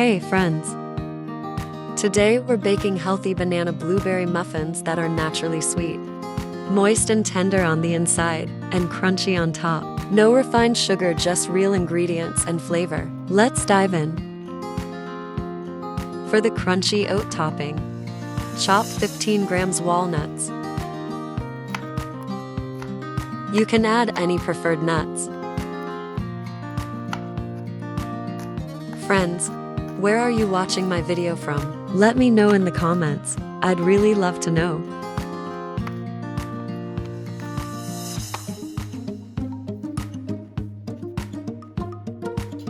Hey friends! Today we're baking healthy banana blueberry muffins that are naturally sweet. Moist and tender on the inside, and crunchy on top. No refined sugar, just real ingredients and flavor. Let's dive in. For the crunchy oat topping, chop 15 grams walnuts. You can add any preferred nuts. Friends, where are you watching my video from? Let me know in the comments. I'd really love to know.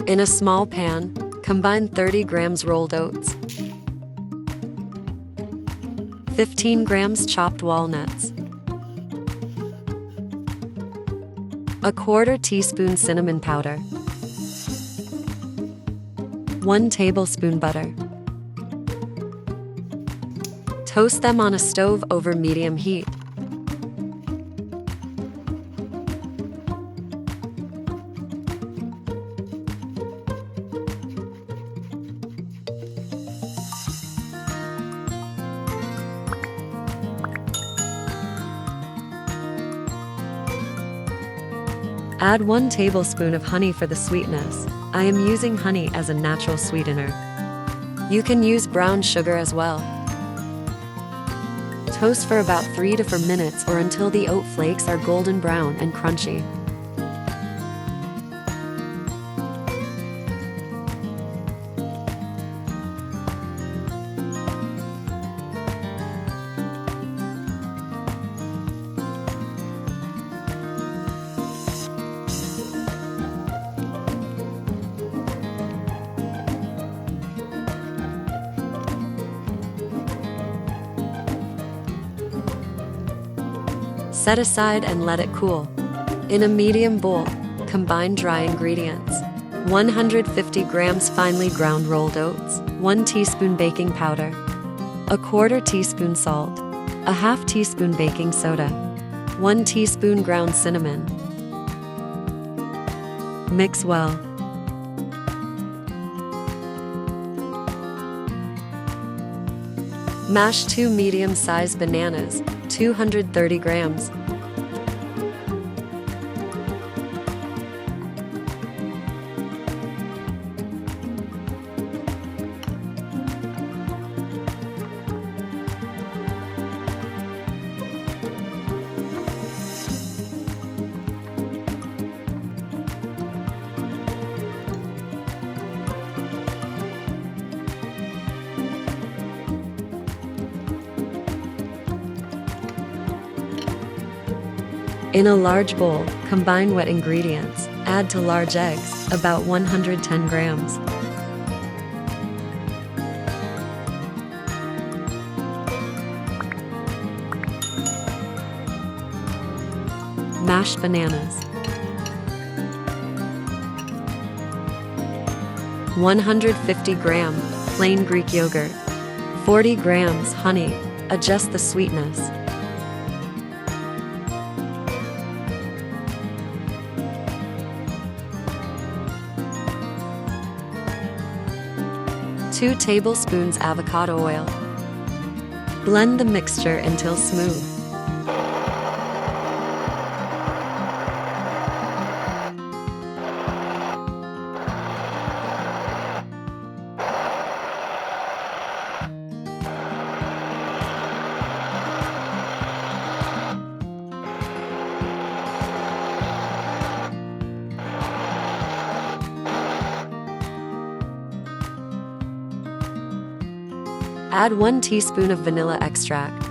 In a small pan, combine 30 grams rolled oats, 15 grams chopped walnuts, a quarter teaspoon cinnamon powder, 1 tablespoon butter. Toast them on a stove over medium heat. Add 1 tablespoon of honey for the sweetness. I am using honey as a natural sweetener. You can use brown sugar as well. Toast for about 3 to 4 minutes or until the oat flakes are golden brown and crunchy. Set aside and let it cool. In a medium bowl, combine dry ingredients. 150 grams finely ground rolled oats, 1 teaspoon baking powder, a quarter teaspoon salt, a half teaspoon baking soda, 1 teaspoon ground cinnamon. Mix well. Mash 2 medium-sized bananas, 230 grams. In a large bowl, combine wet ingredients. Add to large eggs, about 110 grams. Mashed bananas. 150 gram plain Greek yogurt. 40 grams honey. Adjust the sweetness. Two tablespoons avocado oil. Blend the mixture until smooth. Add 1 teaspoon of vanilla extract.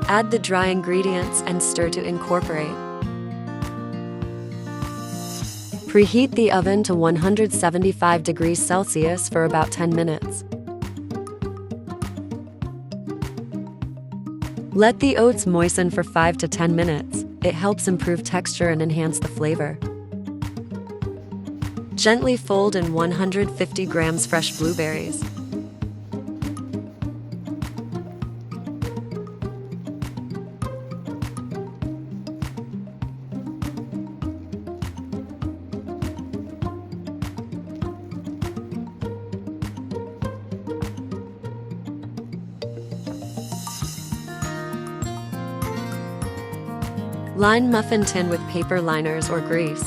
Add the dry ingredients and stir to incorporate. Preheat the oven to 175 degrees Celsius for about 10 minutes. Let the oats moisten for 5 to 10 minutes. It helps improve texture and enhance the flavor. Gently fold in 150 grams fresh blueberries. Line muffin tin with paper liners or grease.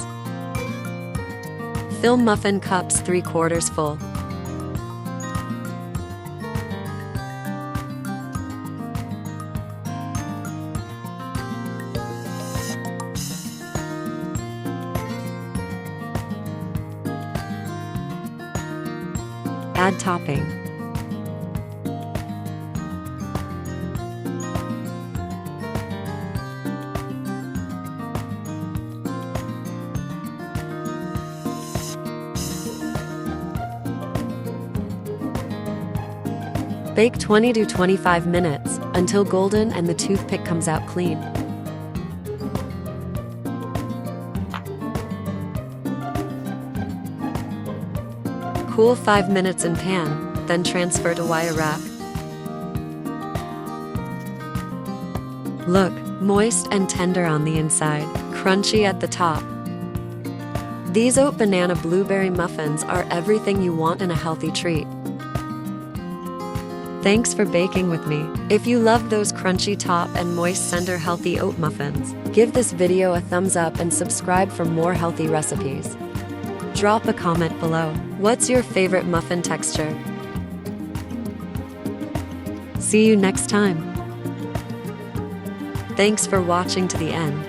Fill muffin cups 3/4 full. Add topping. Bake 20 to 25 minutes until golden and the toothpick comes out clean. Cool 5 minutes in pan, then transfer to wire rack. Look, moist and tender on the inside, crunchy at the top. These oat banana blueberry muffins are everything you want in a healthy treat. Thanks for baking with me. If you loved those crunchy top and moist center healthy oat muffins, give this video a thumbs up and subscribe for more healthy recipes. Drop a comment below. What's your favorite muffin texture? See you next time. Thanks for watching to the end.